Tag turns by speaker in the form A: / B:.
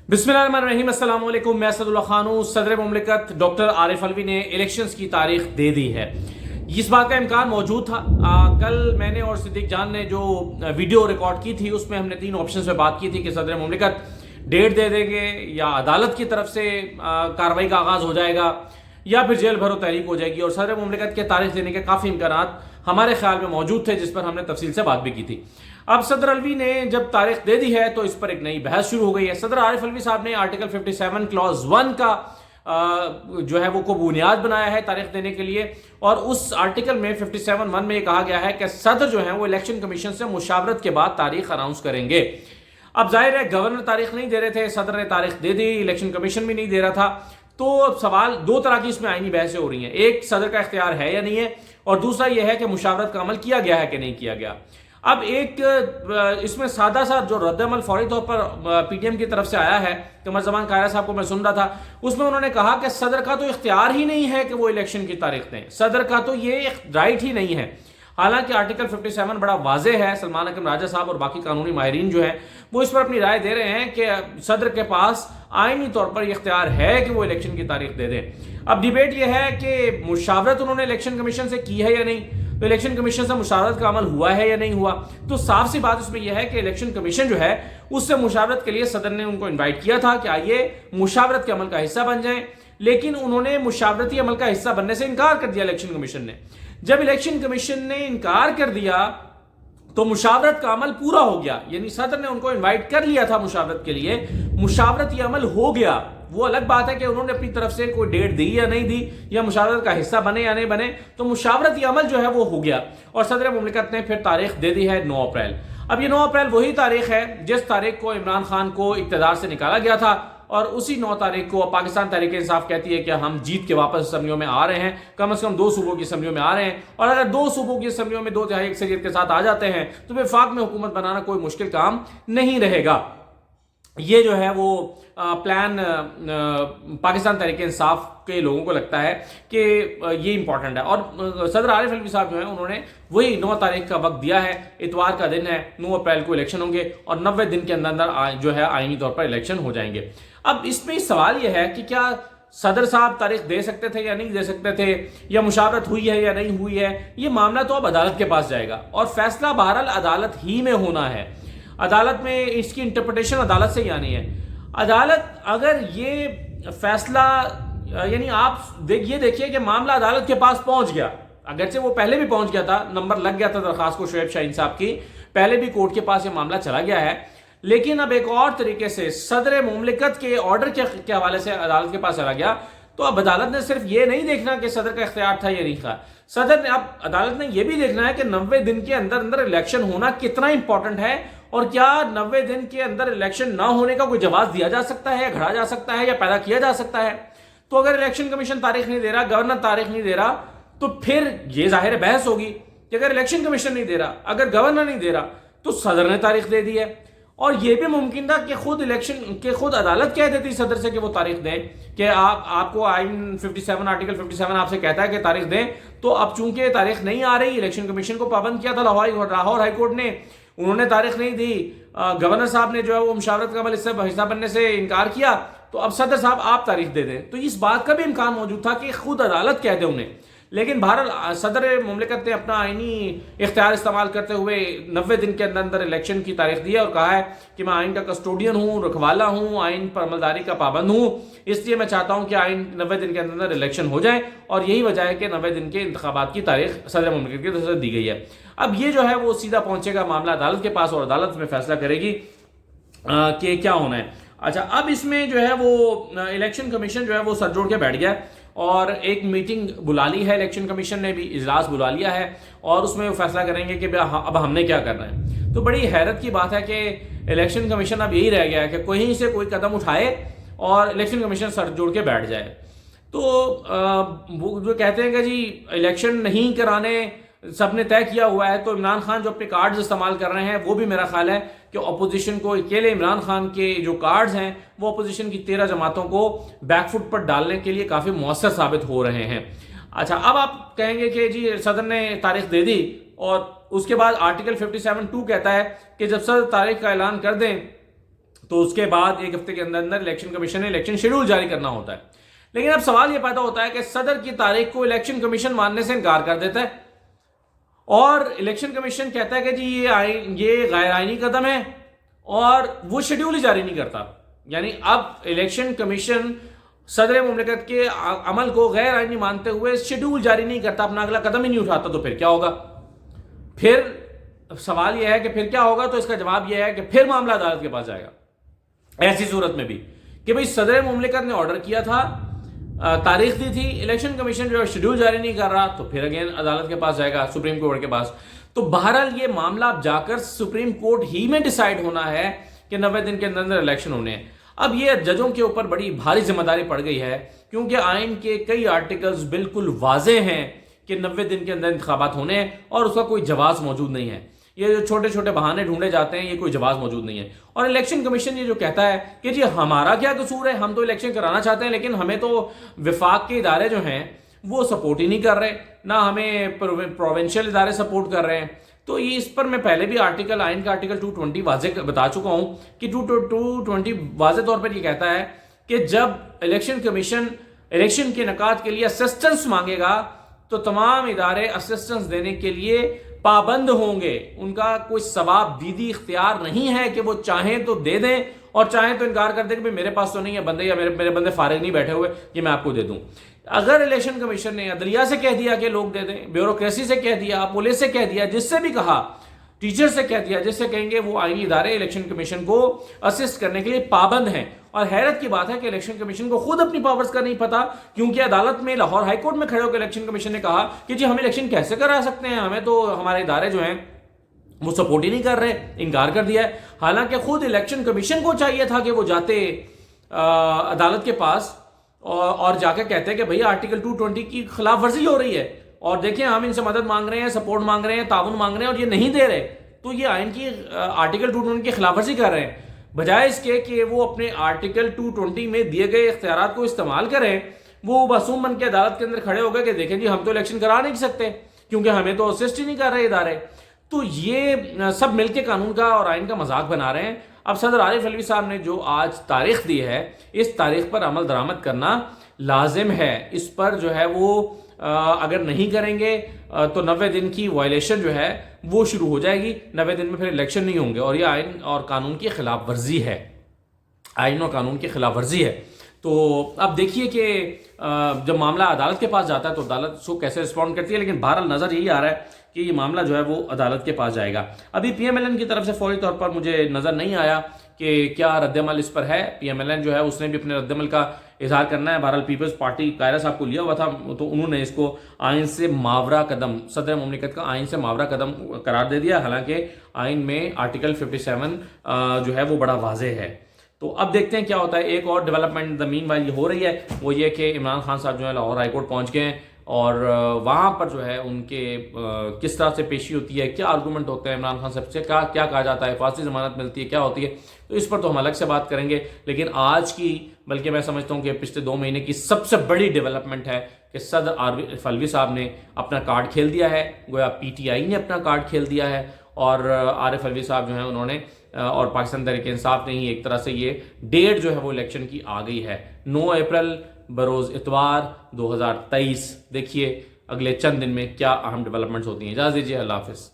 A: बिस्मिल्लाहिर्रहमानिर्रहीम, अस्सलाम वालेकुम। मैं असदुल्ला खान हूँ। सदर मुमलिकत डॉक्टर आरिफ अलवी ने इलेक्शंस की तारीख दे दी है। इस बात का इम्कान मौजूद था। कल मैंने और सिद्दीक जान ने जो वीडियो रिकॉर्ड की थी उसमें हमने 3 ऑप्शन पे बात की थी कि सदर मुमलिकत डेट दे देंगे या अदालत की तरफ से कार्रवाई का आगाज़ हो जाएगा या फिर जेल भरो तहरीक हो जाएगी। और सदर मुमलिकत के तारीख देने के काफ़ी इम्कान हमारे ख्याल में मौजूद थे, जिस पर हमने तफसील से बात भी की थी। अब सदर अलवी ने जब तारीख दे दी है तो इस पर एक नई बहस शुरू हो गई है। सदर आरिफ अलवी साहब ने आर्टिकल 57 क्लॉज 1 का जो है वो को बुनियाद बनाया है तारीख देने के लिए। और उस आर्टिकल में 57(1) में कहा गया है कि सदर जो है वो इलेक्शन कमीशन से मुशावरत के बाद तारीख अनाउंस करेंगे। अब जाहिर है गवर्नर तारीख नहीं दे रहे थे, सदर ने तारीख दे दी, इलेक्शन कमीशन भी नहीं दे रहा था। तो सवाल 2 तरह की इसमें आईनी बहसें हो रही हैं। एक, सदर का इख्तियार है या नहीं है, और दूसरा यह है कि मुशावरत का अमल किया गया है कि नहीं किया गया। अब एक इसमें सादा सा जो रद्दअमल फौरी तौर पर पीटीएम की तरफ से आया है, कमर जमान कायरा साहब को मैं सुन रहा था, उसमें उन्होंने कहा कि सदर का तो इख्तियार ही नहीं है कि वो इलेक्शन की तारीख दें, सदर का तो ये राइट ही नहीं है। हालांकि आर्टिकल 57 बड़ा वाज़ेह है। सलमान अकरम राजा साहब और बाकी कानूनी माहिरीन जो हैं वो इस पर अपनी राय दे रहे हैं कि सदर के पास आईनी तौर पर इख्तियार है कि वो इलेक्शन की तारीख दे दें। अब डिबेट यह है कि मुशावरत उन्होंने इलेक्शन कमीशन से की है या नहीं, तो इलेक्शन कमीशन से मुशावरत का अमल हुआ है या नहीं हुआ। तो साफ सी बात इसमें यह है कि इलेक्शन कमीशन जो है उससे मुशावरत के लिए सदर ने उनको इन्वाइट किया था कि आइए मुशावरत के अमल का हिस्सा बन जाएं, लेकिन उन्होंने मुशावरती अमल का हिस्सा बनने से इनकार कर दिया इलेक्शन कमीशन ने। जब इलेक्शन कमीशन ने इनकार कर दिया तो मुशावरत का अमल पूरा हो गया, यानी सदर ने उनको इनवाइट कर लिया था मुशावरत के लिए, मुशावरती अमल हो गया। वो अलग बात है कि उन्होंने अपनी तरफ से कोई डेट दी या नहीं दी या मुशावरत का हिस्सा बने या नहीं बने, तो मुशावरती अमल जो है वो हो गया। और सदर मुमलिकत ने फिर तारीख दे दी है 9 अप्रैल। अब ये 9 अप्रैल वही तारीख है जिस तारीख को इमरान खान को इक़्तिदार से निकाला गया था, और उसी 9 तारीख को पाकिस्तान तहरीक इंसाफ कहती है कि हम जीत के वापस असम्बलियों में आ रहे हैं, कम से कम 2 सूबों की असम्बलियों में आ रहे हैं। और अगर 2 सूबों की असम्बलियों में 2/3 अक्सरियत के साथ आ जाते हैं तो वफाक में हुकूमत बनाना कोई मुश्किल काम नहीं रहेगा। ये जो है वो प्लान पाकिस्तान तहरीक इंसाफ के लोगों को लगता है कि ये इंपॉर्टेंट है। और सदर आरिफ अलवी साहब जो है उन्होंने वही 9 तारीख का वक्त दिया है, इतवार का दिन है, 9 अप्रैल को इलेक्शन होंगे और 90 दिन के अंदर अंदर जो है आईनी तौर पर इलेक्शन हो जाएंगे। अब इसमें सवाल यह है कि क्या सदर साहब तारीख दे सकते थे या नहीं दे सकते थे, या मुशावरत हुई है या नहीं हुई है, ये मामला तो अब अदालत के पास जाएगा और फैसला बहरहाल अदालत ही में होना है। अदालत में इसकी इंटरप्रिटेशन अदालत से ही आनी है। अदालत अगर ये फैसला, यानी आप ये देखिए कि मामला अदालत के पास पहुंच गया, अगरचे वो पहले भी पहुंच गया था, नंबर लग गया था दरखास्त को शोएब शाहीन साहब की, पहले भी कोर्ट के पास ये मामला चला गया है, लेकिन अब एक और तरीके से सदर मुमलिकत के ऑर्डर के हवाले से अदालत के पास चला गया। तो अब अदालत ने सिर्फ ये नहीं देखना कि सदर का इख्तियार था या नहीं था, सदर ने अब अदालत ने यह भी देखना है कि 90 दिन के अंदर अंदर इलेक्शन होना कितना इंपॉर्टेंट है, और क्या 90 दिन के अंदर इलेक्शन ना होने का कोई जवाब दिया जा सकता है, घड़ा जा सकता है या पैदा किया जा सकता है। तो अगर इलेक्शन कमीशन तारीख नहीं दे रहा, गवर्नर तारीख नहीं दे रहा, तो फिर ये जाहिर बहस होगी कि अगर इलेक्शन कमीशन नहीं दे रहा, अगर गवर्नर नहीं दे रहा, तो सदर ने तारीख दे दी है। और यह भी मुमकिन था कि खुद अदालत कह देती सदर से कि वो तारीख दें, कि आपको आइन 57 आर्टिकल 57 आपसे कहता है कि तारीख दें। तो अब चूंकि तारीख नहीं आ रही, इलेक्शन कमीशन को पाबंद किया था लाहौर हाईकोर्ट ने, उन्होंने तारीख नहीं दी, गवर्नर साहब ने जो है वो मुशावरत का अमल इससे हिस्सा बनने से इनकार किया, तो अब सदर साहब आप तारीख दे दें। तो इस बात का भी इम्कान मौजूद था कि खुद अदालत कह दे उन्हें, लेकिन बहरहाल सदर मुमलिकत ने अपना आईनी इख्तियार इस्तेमाल करते हुए 90 दिन के अंदर अंदर इलेक्शन की तारीख दी है और कहा है कि मैं आइन का कस्टोडियन हूँ, रखवाला हूँ, आइन पर अमलदारी का पाबंद हूँ, इसलिए मैं चाहता हूँ कि आइन 90 दिन के अंदर अंदर इलेक्शन हो जाए। और यही वजह है कि 90 दिन के इंतखाबात की तारीख सदर मुमलिकत की तरफ से दी गई है। अब ये जो है वो सीधा पहुंचेगा मामला अदालत के पास और अदालत में फैसला करेगी कि क्या होना है। अच्छा, अब इसमें जो है वो इलेक्शन कमीशन जो है वो सर जोड़ के बैठ गया और एक मीटिंग बुला ली है, इलेक्शन कमीशन ने भी इजलास बुला लिया है और उसमें वो फैसला करेंगे कि अब हमने क्या करना है। तो बड़ी हैरत की बात है कि इलेक्शन कमीशन अब यही रह गया है कि कहीं से कोई कदम उठाए और इलेक्शन कमीशन सर जोड़ के बैठ जाए। तो वो जो कहते हैं कि जी इलेक्शन नहीं कराने सबने तय किया हुआ है, तो इमरान खान जो अपने कार्ड्स इस्तेमाल कर रहे हैं वो भी मेरा ख्याल है कि अपोजिशन को, अकेले इमरान खान के जो कार्ड्स हैं वो अपोजिशन की 13 जमातों को बैकफुट पर डालने के लिए काफ़ी मौसर साबित हो रहे हैं। अच्छा, अब आप कहेंगे कि जी सदर ने तारीख दे दी और उसके बाद आर्टिकल 57(2) कहता है कि जब सदर तारीख का ऐलान कर दें تو اس کے بعد ایک ہفتے کے اندر اندر الیکشن کمیشن نے الیکشن شیڈول جاری کرنا ہوتا ہے. لیکن اب سوال یہ پیدا ہوتا ہے کہ صدر کی تاریخ کو الیکشن کمیشن ماننے سے انکار کر دیتا ہے اور الیکشن کمیشن کہتا ہے کہ جی یہ غیر آئینی قدم ہے اور وہ شیڈول ہی جاری نہیں کرتا. یعنی اب الیکشن کمیشن صدر مملکت کے عمل کو غیر آئینی مانتے ہوئے شیڈول جاری نہیں کرتا, اپنا اگلا قدم ہی نہیں اٹھاتا, تو پھر کیا ہوگا؟ پھر سوال یہ ہے کہ پھر کیا ہوگا؟ تو اس کا جواب یہ ہے کہ پھر معاملہ عدالت کے پاس جائے گا. ایسی صورت میں بھی کہ بھئی صدر مملکت نے آرڈر کیا تھا, تاریخ دی تھی, الیکشن کمیشن جو ہے شیڈول جاری نہیں کر رہا, تو پھر اگین عدالت کے پاس جائے گا, سپریم کورٹ کے پاس. تو بہرحال یہ معاملہ اب جا کر سپریم کورٹ ہی میں ڈیسائیڈ ہونا ہے کہ 90 دن کے اندر الیکشن ہونے ہیں. اب یہ ججوں کے اوپر بڑی بھاری ذمہ داری پڑ گئی ہے, کیونکہ آئین کے کئی آرٹیکلز بالکل واضح ہیں کہ 90 دن کے اندر انتخابات ہونے ہیں اور اس کا کوئی جواز موجود نہیں ہے. یہ جو چھوٹے چھوٹے بہانے ڈھونڈے جاتے ہیں, یہ کوئی جواز موجود نہیں ہے. اور الیکشن کمیشن یہ جو کہتا ہے کہ جی ہمارا کیا قصور ہے, ہم تو الیکشن کرانا چاہتے ہیں لیکن ہمیں تو وفاق کے ادارے جو ہیں وہ سپورٹ ہی نہیں کر رہے, نہ ہمیں پروونشل ادارے سپورٹ کر رہے ہیں. تو یہ اس پر میں پہلے بھی آئین کا آرٹیکل 220 واضح بتا چکا ہوں کہ 220 واضح طور پر یہ کہتا ہے کہ جب الیکشن کمیشن الیکشن کے انعقاد کے لیے اسسٹنس مانگے گا تو تمام ادارے اسسٹنس دینے کے لیے پابند ہوں گے. ان کا کوئی ثواب دیدی اختیار نہیں ہے کہ وہ چاہیں تو دے دیں اور چاہیں تو انکار کر دیں کہ میرے پاس تو نہیں ہے بندے, یا میرے بندے فارغ نہیں بیٹھے ہوئے, یہ میں آپ کو دے دوں. اگر الیکشن کمیشن نے عدلیہ سے کہہ دیا کہ لوگ دے دیں, بیوروکریسی سے کہہ دیا, پولیس سے کہہ دیا, جس سے بھی کہا, ٹیچر سے کہہ دیا, جس سے کہیں گے وہ آئینی ادارے الیکشن کمیشن کو اسسٹ کرنے کے لیے پابند ہیں. اور حیرت کی بات ہے کہ الیکشن کمیشن کو خود اپنی پاورز کا نہیں پتا, کیونکہ عدالت میں لاہور ہائی کورٹ میں کھڑے ہو کے الیکشن کمیشن نے کہا کہ جی ہم الیکشن کیسے کرا سکتے ہیں, ہمیں تو ہمارے ادارے جو ہیں وہ سپورٹ ہی نہیں کر رہے, انکار کر دیا ہے. حالانکہ خود الیکشن کمیشن کو چاہیے تھا کہ وہ جاتے عدالت کے پاس اور جا کے کہتے ہیں کہ بھئی آرٹیکل 220 کی خلاف ورزی ہو رہی ہے اور دیکھیں ہم ان سے مدد مانگ رہے ہیں, سپورٹ مانگ رہے ہیں, تعاون مانگ رہے ہیں اور یہ نہیں دے رہے, تو یہ آئین کی آرٹیکل 220 کی خلاف ورزی کر رہے ہیں. بجائے اس کے کہ وہ اپنے آرٹیکل 220 میں دیے گئے اختیارات کو استعمال کریں, وہ معصوم بن کے عدالت کے اندر کھڑے ہو گئے کہ دیکھیں جی ہم تو الیکشن کرا نہیں سکتے کیونکہ ہمیں تو اسسٹ ہی نہیں کر رہے ادارے. تو یہ سب مل کے قانون کا اور آئین کا مذاق بنا رہے ہیں. اب صدر عارف علوی صاحب نے جو آج تاریخ دی ہے, اس تاریخ پر عمل درآمد کرنا لازم ہے. اس پر جو ہے وہ اگر نہیں کریں گے تو 90 دن کی وائلیشن جو ہے وہ شروع ہو جائے گی. 90 دن میں پھر الیکشن نہیں ہوں گے اور یہ آئین اور قانون کی خلاف ورزی ہے, آئین اور قانون کی خلاف ورزی ہے. تو اب دیکھیے کہ جب معاملہ عدالت کے پاس جاتا ہے تو عدالت اس کو کیسے رسپونڈ کرتی ہے, لیکن بہرحال نظر یہی آ رہا ہے کہ یہ معاملہ جو ہے وہ عدالت کے پاس جائے گا. ابھی پی ایم ایل این کی طرف سے فوری طور پر مجھے نظر نہیں آیا کہ کیا رد عمل اس پر ہے. پی ایم ایل این جو ہے اس نے بھی اپنے رد عمل کا اظہار کرنا ہے. بہرحال پیپلز پارٹی قائرہ صاحب کو لیا ہوا تھا, تو انہوں نے اس کو آئین سے ماورا قدم, صدر مملکت کا آئین سے ماورا قدم قرار دے دیا. حالانکہ آئین میں آرٹیکل 57 جو ہے وہ بڑا واضح ہے. تو اب دیکھتے ہیں کیا ہوتا ہے. ایک اور ڈیولپمنٹ دا مین وائل یہ ہو رہی ہے, وہ یہ کہ عمران خان صاحب جو ہے لاہور ہائی کورٹ پہنچ گئے ہیں اور وہاں پر جو ہے ان کے کس طرح سے پیشی ہوتی ہے, کیا آرگومنٹ ہوتے ہیں عمران خان صاحب سے, کیا کہا جاتا ہے, حفاظتی ضمانت ملتی ہے, کیا ہوتی ہے, تو اس پر تو ہم الگ سے بات کریں گے. لیکن آج کی, بلکہ میں سمجھتا ہوں کہ پچھلے 2 مہینے کی سب سے بڑی ڈیولپمنٹ ہے کہ صدر عارف علوی صاحب نے اپنا کارڈ کھیل دیا ہے, گویا پی ٹی آئی نے اپنا کارڈ کھیل دیا ہے اور عارف علوی صاحب جو ہیں انہوں نے اور پاکستان تحریک انصاف نے ہی ایک طرح سے یہ ڈیٹ جو ہے وہ الیکشن کی آ گئی ہے, 9 اپریل بروز اتوار 2023. دیکھیے اگلے چند دن میں کیا اہم ڈیولپمنٹس ہوتی ہیں. اجازت دیجیے, اللہ حافظ.